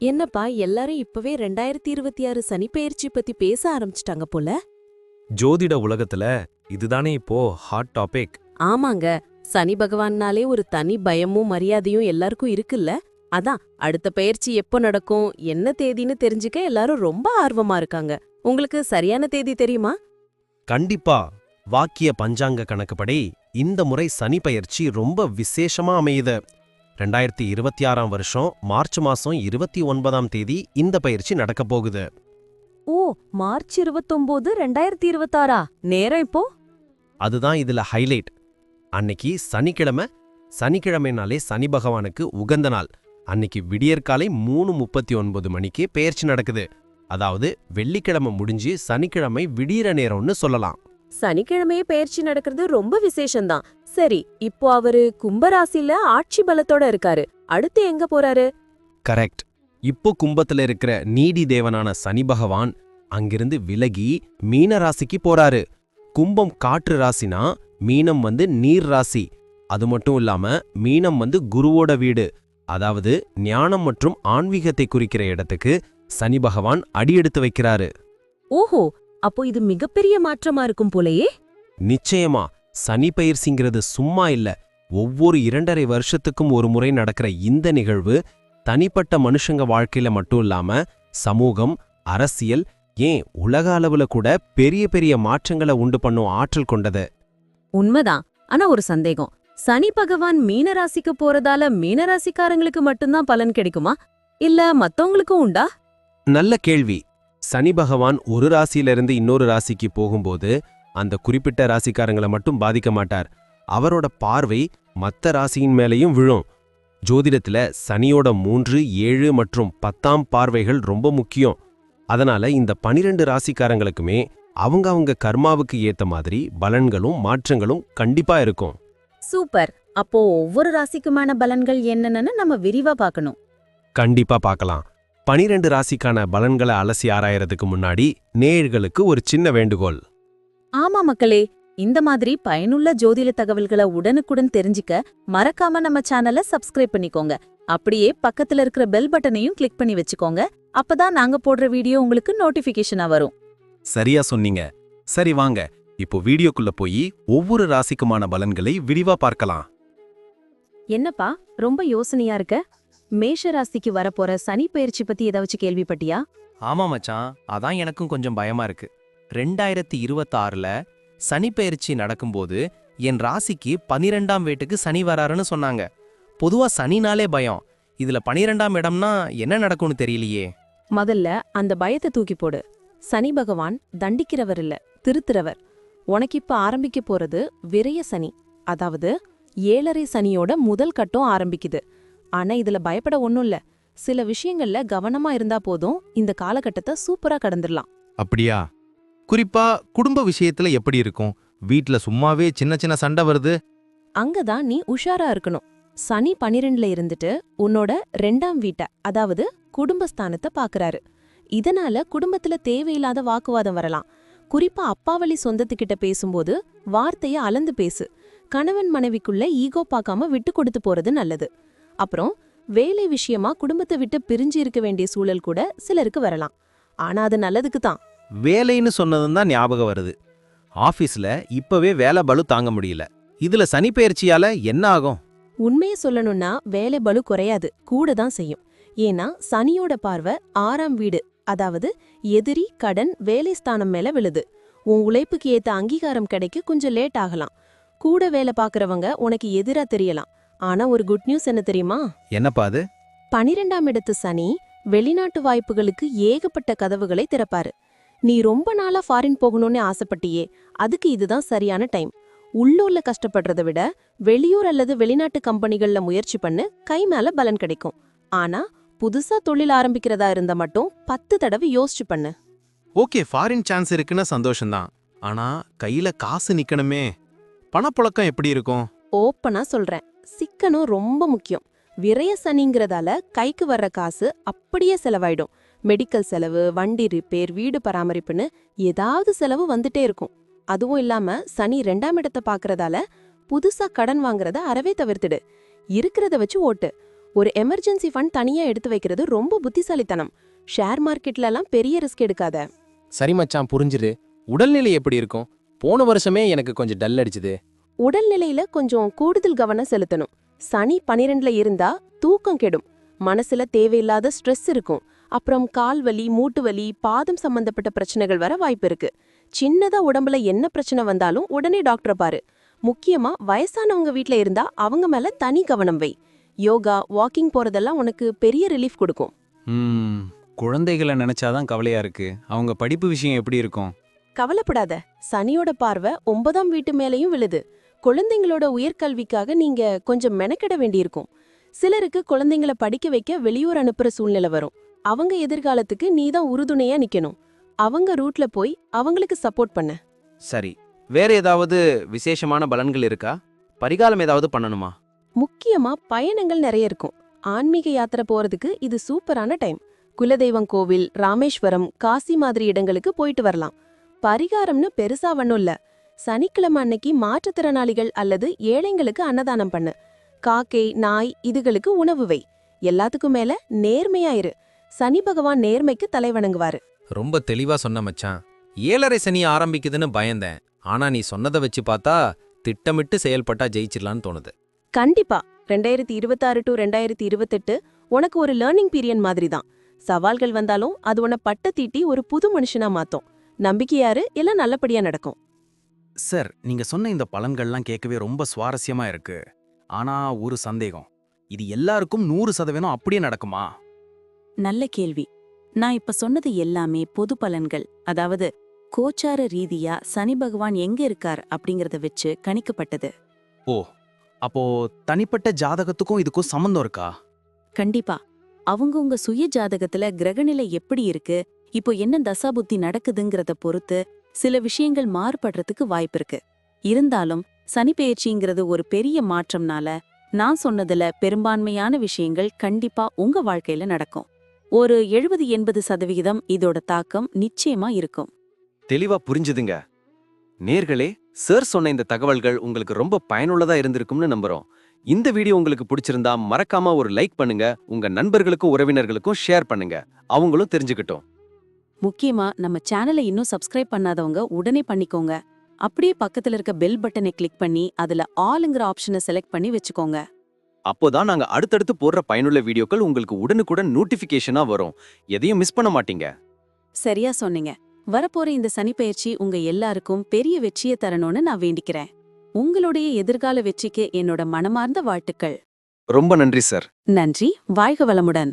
என்னப்பா எல்லாரும் இப்பவே 2026 சனிப்பெயர்ச்சி பத்தி பேச ஆரம்பிச்சிட்டாங்க போல. ஜோதிட உலகத்துல இதுதானே இப்போ ஹாட் டாபிக். ஆமாங்க, சனி பகவான்னாலே ஒரு தனி பயமும் மரியாதையும் எல்லாருக்கும் இருக்குல்ல. அதான் அடுத்த பெயர்ச்சி எப்போ நடக்கும், என்ன தேதின்னு தெரிஞ்சுக்க எல்லாரும் ரொம்ப ஆர்வமா இருக்காங்க. உங்களுக்கு சரியான தேதி தெரியுமா? கண்டிப்பா. வாக்கிய பஞ்சாங்க கணக்குப்படி இந்த முறை சனி பயிற்சி ரொம்ப விசேஷமா அமையுது. 2026ஆம் வருஷம் மார்ச் மாசம் 29ஆம் தேதி இந்த பயிற்சி நடக்கப் போகுது. ஓ, மார்ச் 29, 2026. நேரம் இப்போ? அதுதான் இதுல ஹைலைட். அன்னைக்கு சனிக்கிழமை. சனிக்கிழமைனாலே சனி பகவானுக்கு உகந்த நாள். அன்னைக்கு விடியற்காலை 3:39 மணிக்கு பெயர்ச்சி நடக்குது. அதாவது வெள்ளிக்கிழமை முடிஞ்சு சனிக்கிழமை விடியற நேரம்னு சொல்லலாம். சனிக்கிழமையே பெயர்ச்சி நடக்கிறது ரொம்ப விசேஷம்தான். சரி, இப்போ அவரு கும்பராசில ஆட்சி பலத்தோட இருக்காரு. அடுத்து எங்க போறாரு? கரெக்ட். இப்போ கும்பத்துல இருக்கிற நீதி தேவனான சனி பகவான் அங்கிருந்து விலகி மீன ராசிக்கு போறாரு. கும்பம் காற்று ராசினா மீனம் நீர் ராசி. அது மட்டும் இல்லாம மீனம் குருவோட வீடு. அதாவது ஞானம் மற்றும் ஆன்மீகத்தை குறிக்கிற இடத்துக்கு சனி பகவான் அடியெடுத்து வைக்கிறாரு. ஓஹோ, அப்போ இது மிகப்பெரிய மாற்றமா இருக்கும் போலயே. நிச்சயமா. சனி பயிற்சிங்கிறது சும்மா இல்ல. ஒவ்வொரு 2.5 வருஷத்துக்கும் ஒரு முறை நடக்கிற இந்த நிகழ்வு தனிப்பட்ட மனுஷங்க வாழ்க்கையில மட்டும் இல்லாம சமூகம், அரசியல், ஏன் உலக அளவுல கூட பெரிய பெரிய மாற்றங்களை உண்டு பண்ணும் ஆற்றல் கொண்டது. உண்மைதான். ஆனா ஒரு சந்தேகம், சனி பகவான் மீனராசிக்கு போறதால மீனராசிக்காரங்களுக்கு மட்டும்தான் பலன் கிடைக்குமா, இல்ல மத்தவங்களுக்கும் உண்டா? நல்ல கேள்வி. சனி பகவான் ஒரு ராசியிலிருந்து இன்னொரு ராசிக்கு போகும்போது அந்த குறிப்பிட்ட ராசிக்காரங்களை மட்டும் பாதிக்க மாட்டார். அவரோட பார்வை மத்த ராசியின் மேலையும் விழும். ஜோதிடத்துல சனியோட 3, 7 மற்றும் 10ஆம் பார்வைகள் ரொம்ப முக்கியம். அதனால இந்த 12 ராசிக்காரங்களுக்குமே அவங்க கர்மாவுக்கு ஏத்த மாதிரி பலன்களும் மாற்றங்களும் கண்டிப்பா இருக்கும். சூப்பர். அப்போ ஒவ்வொரு ராசிக்குமான பலன்கள் என்னன்னு நம்ம விரிவா பார்க்கணும். கண்டிப்பா பார்க்கலாம். 12 ராசிக்கான பலன்களை அலசி ஆராயறதுக்கு முன்னாடி நேயர்களுக்கு ஒரு சின்ன வேண்டுகோள். ஆமா மக்களே, இந்த மாதிரி பயனுள்ள ஜோதிட தகவல்களை உடனுக்குடன் தெரிஞ்சுக்க மறக்காம நம்ம சேனலை சப்ஸ்கிரைப் பண்ணிக்கோங்க. அப்படியே பக்கத்துல இருக்கிற பெல் பட்டனையும் கிளிக் பண்ணி வச்சுக்கோங்க. அப்பதான் நாங்க போடுற வீடியோ உங்களுக்கு நோட்டிபிகேஷனா வரும். சரியா சொன்னீங்க. சரி வாங்க, இப்போ வீடியோக்குள்ள போய் ஒவ்வொரு ராசிக்குமான பலன்களை விரிவா பார்க்கலாம். என்னப்பா ரொம்ப யோசனையா இருக்க? மேஷ ராசிக்கு வரப்போற சனி பயிற்சி பத்தி ஏதாச்சும் கேள்விப்பட்டியா? ஆமா மச்சான், அதான் எனக்கும் கொஞ்சம் பயமா இருக்கு. 2026ல சனி பெயர்ச்சி நடக்கும்போது என் ராசிக்கு 12ஆம் வீட்டுக்கு சனி வராருன்னு சொன்னாங்க. பொதுவா சனினாலே பயம். இதுல 12ஆம் இடம்னா என்ன நடக்கும்னு தெரியலையே. முதல்ல அந்த பயத்தை தூக்கி போடு. சனி பகவான் தண்டிக்கிறவர் இல்ல, திருத்துறவர். உனக்கு இப்ப ஆரம்பிக்க போறது விரய சனி, அதாவது 7.5 சனியோட முதல் கட்டம் ஆரம்பிக்குது. ஆனா இதுல பயப்பட ஒண்ணும் இல்ல. சில விஷயங்கள்ல கவனமா இருந்தா போதும், இந்த காலகட்டத்தை சூப்பரா கடந்துடலாம். அப்படியா? குறிப்பா குடும்ப விஷயத்துல எப்படி இருக்கும்? வீட்ல சும்மாவே சின்ன சின்ன சண்டை வருது. அங்கதான் நீ உஷாரா இருக்கணும். சனி 12ல இருந்துட்டு உன்னோட 2ஆம் வீட்டை, அதாவது குடும்பஸ்தானத்தை பாக்குறாரு. இதனால குடும்பத்துல தேவையில்லாத வாக்குவாதம் வரலாம். குறிப்பா அப்பாவளி சொந்தத்துக்கிட்ட பேசும்போது வார்த்தைய அளந்து பேசு. கணவன் மனைவிக்குள்ள ஈகோ பார்க்காம விட்டு கொடுத்து போறது நல்லது. அப்புறம் வேலை விஷயமா குடும்பத்தை விட்டு பிரிஞ்சு இருக்க வேண்டிய சூழல் கூட சிலருக்கு வரலாம். ஆனா அது நல்லதுக்கு தான். வேலைன்னு சொன்னதும் தான் ஞாபகம் வருது. ஆபீஸ்ல இப்பவே வேலை பளு தாங்க முடியல. இதுல சனி பெயர்ச்சியால என்ன ஆகும்? உண்மையை சொல்லணும்னா வேலை பளு குறையாது, கூட தான் செய்யும். ஏன்னா சனியோட பார்வை 6ஆம் வீடு, அதாவது எதிரி, கடன், வேலை ஸ்தானம் மேல விழுது. உன் உழைப்புக்கு ஏத்த அங்கீகாரம் கிடைக்க கொஞ்சம் லேட் ஆகலாம். கூட வேலை பாக்குறவங்க உனக்கு எதிரா தெரியலாம். ஆனா ஒரு குட் நியூஸ் என்ன தெரியுமா? என்னப்பா அது? 12ஆம் இடத்து சனி வெளிநாட்டு வாய்ப்புகளுக்கு ஏகப்பட்ட கதவுகளை திறப்பாரு. நீ ரொம்ப நாளா ஃபாரின் போகணும்னு ஆசைப்பட்டியே, அதுக்கு இதுதான் சரியான டைம். உள்ளூர்ல கஷ்டப்படுறதை விட வெளியூர் அல்லது வெளிநாட்டு கம்பெனிகள்ல முயற்சி பண்ணு, கை மேல பலன் கிடைக்கும். ஆனா புதுசா தொழில் ஆரம்பிக்கிறதா இருந்தா மட்டும் 10 தடவை யோசிச்சு பண்ணு. ஓகே, ஃபாரின் சான்ஸ் இருக்குன்னா சந்தோஷம்தான். ஆனா கையில காசு நிக்கணுமே. பணப்புழக்கம் எப்படி இருக்கும்? ஓப்பனா சொல்றேன், சிக்கனம் ரொம்ப முக்கியம். விரய சனிங்கிறதால கைக்கு வர்ற காசு அப்படியே செலவாயிடும். மெடிக்கல் செலவு, வண்டி ரிப்பேர், வீடு பராமரிப்புன்னு ஏதாவது செலவு வந்துட்டே இருக்கும். அதுவும் இல்லாம சனி 2ஆம் இடத்தை பாக்குறதால புதுசா கடன் வாங்குறத அறவே தவிர்த்துடு. இருக்கிறத வச்சு ஓட்டு. ஒரு எமர்ஜென்சி ஃபண்ட் தனியா எடுத்து வைக்கிறது ரொம்ப புத்திசாலித்தனம். ஷேர் மார்க்கெட்லலாம் பெரிய ரிஸ்க் எடுக்காத. சரி மச்சான், புரிஞ்சுது. உடல்நிலை எப்படி இருக்கும்? போன வருஷமே எனக்கு கொஞ்சம் டல் அடிச்சுது. உடல்நிலையில கொஞ்சம் கூடுதல் கவனம் செலுத்தணும். சனி 12ல இருந்தா தூக்கம் கெடும், மனசுல தேவையில்லாத ஸ்ட்ரெஸ் இருக்கும், அப்புறம் கால் வலி, மூட்டு வலி, பாதம் சம்பந்தப்பட்ட பிரச்சனைகள் வர வாய்ப்பு இருக்கு. சின்னதா உடம்புல என்ன பிரச்சனை வந்தாலும் உடனே டாக்டரை பாரு. முக்கியமா வயசானவங்க வீட்ல இருந்தா அவங்க மேல தனி கவனம் வை. யோகா, வாக்கிங் போறதெல்லாம் உனக்கு பெரிய ரிலீஃப் கொடுக்கும். குழந்தைகளை நினைச்சாதான் கவலையா இருக்கு. அவங்க படிப்பு விஷயம் எப்படி இருக்கும்? கவலைப்படாத, சனியோட பார்வை 9ஆம் வீட்டு மேலயும் விழுது. குழந்தைங்களோட உயர்கல்விக்காக நீங்க கொஞ்சம் மெனக்கெட வேண்டியிருக்கும். சிலருக்கு குழந்தைங்கள படிக்க வைக்க வெளியூர் அனுப்புற சூழ்நிலை வரும். அவங்க எதிர்காலத்துக்கு நீதான் உறுதுணையா நிக்கணும். அவங்க ரூட்ல போய் அவங்களுக்கு சப்போர்ட் பண்ண. சரி, வேற ஏதாவது விசேஷமான பலன்கள் இருக்கா? பரிகாரம் ஏதாவது பண்ணணுமா? முக்கியமா பயணங்கள் நிறைய இருக்கும். ஆன்மீக யாத்திரை போறதுக்கு இது சூப்பரான டைம். குலதெய்வம் கோவில், ராமேஸ்வரம், காசி மாதிரி இடங்களுக்கு போயிட்டு வரலாம். பரிகாரம்னு பெருசா ஒண்ணும் இல்ல. சனிக்கிழமை அன்னைக்கு மாற்றுத்திறனாளிகள் அல்லது ஏழைங்களுக்கு அன்னதானம் பண்ணு. காக்கை, நாய் இதுகளுக்கு உணவு வை. எல்லாத்துக்கும் மேல நேர்மையாயிரு. சனி பகவான் நேர்மைக்கு தலைவணங்குவாரு. ரொம்ப தெளிவா சொன்ன மச்சான். 7:30 சனி ஆரம்பிக்குதுன்னு பயந்தேன். ஆனா நீ சொன்னதை வச்சு பார்த்தா திட்டமிட்டு செயல்பட்டா ஜெயிச்சிடலான்னு தோணுது. கண்டிப்பா 2026 டு 2028 உனக்கு ஒரு லேர்னிங் பீரியட் மாதிரி தான். சவால்கள் வந்தாலும் அது உன்னை பட்ட தீட்டி ஒரு புது மனுஷனா மாத்தும். நம்பிக்கையாரு, எல்லாம் நல்லபடியா நடக்கும். சார், நீங்க சொன்ன இந்த பலன்கள்லாம் கேட்கவே ரொம்ப சுவாரஸ்யமா இருக்கு. ஆனா ஒரு சந்தேகம், இது எல்லாருக்கும் 100% அப்படியே நடக்குமா? நல்ல கேள்வி. நான் இப்ப சொன்னது எல்லாமே பொது பலன்கள். அதாவது கோச்சார ரீதியா சனி பகவான் எங்க இருக்கார் அப்படிங்கறத வச்சு கணிக்கப்பட்டது. ஓ, அப்போ தனிப்பட்ட ஜாதகத்துக்கும் இதுக்கும் சம்பந்தம் இருக்கா? கண்டிப்பா. அவங்கவங்க சுய ஜாதகத்துல கிரகநிலை எப்படி இருக்கு, இப்போ என்ன தசாபுத்தி நடக்குதுங்கிறத பொறுத்து சில விஷயங்கள் மாறுபடுறதுக்கு வாய்ப்பிருக்கு. இருந்தாலும் சனி பெயர்ச்சிங்கிறது ஒரு பெரிய மாற்றம்னால நான் சொன்னதுல பெரும்பான்மையான விஷயங்கள் கண்டிப்பா உங்க வாழ்க்கையில நடக்கும். ஒரு 70-80% இதோட தாக்கம் நிச்சயமா இருக்கும். தெளிவா புரிஞ்சுதுங்க. நேர்களே, சார் சொன்ன இந்த தகவல்கள் உங்களுக்கு ரொம்ப பயனுள்ளதா இருந்திருக்கும்னு நம்புறோம். இந்த வீடியோ உங்களுக்கு பிடிச்சிருந்தா மறக்காம ஒரு லைக் பண்ணுங்க. உங்க நண்பர்களுக்கும் உறவினர்களுக்கும் ஷேர் பண்ணுங்க. அவங்களும் தெரிஞ்சுக்கிட்டோம். முக்கியமா நம்ம சேனலை இன்னும் சப்ஸ்கிரைப் பண்ணாதவங்க உடனே பண்ணிக்கோங்க. அப்படியே பக்கத்துல இருக்க பெல் பட்டனை கிளிக் பண்ணி அதுல ஆல்ங்கிற ஆப்ஷனை செலக்ட் பண்ணி வச்சுக்கோங்க. அப்போதான் நாங்க அடுத்தடுத்து போடுற பயனுள்ள வீடியோக்கள் உங்களுக்கு உடனுக்குடன் நோட்டிபிகேஷனா வரும். எதையும் மிஸ் பண்ண மாட்டீங்க. சரியா சொன்னீங்க. வரப்போற இந்த சனிப்பெயர்ச்சி உங்க எல்லாருக்கும் பெரிய வெற்றியை தரணும்னு நான் வேண்டிக்கிறேன். உங்களுடைய எதிர்கால வெற்றிக்கு என்னோட மனமார்ந்த வாழ்த்துக்கள். ரொம்ப நன்றி சார். நன்றி. வாழ்க வளமுடன்.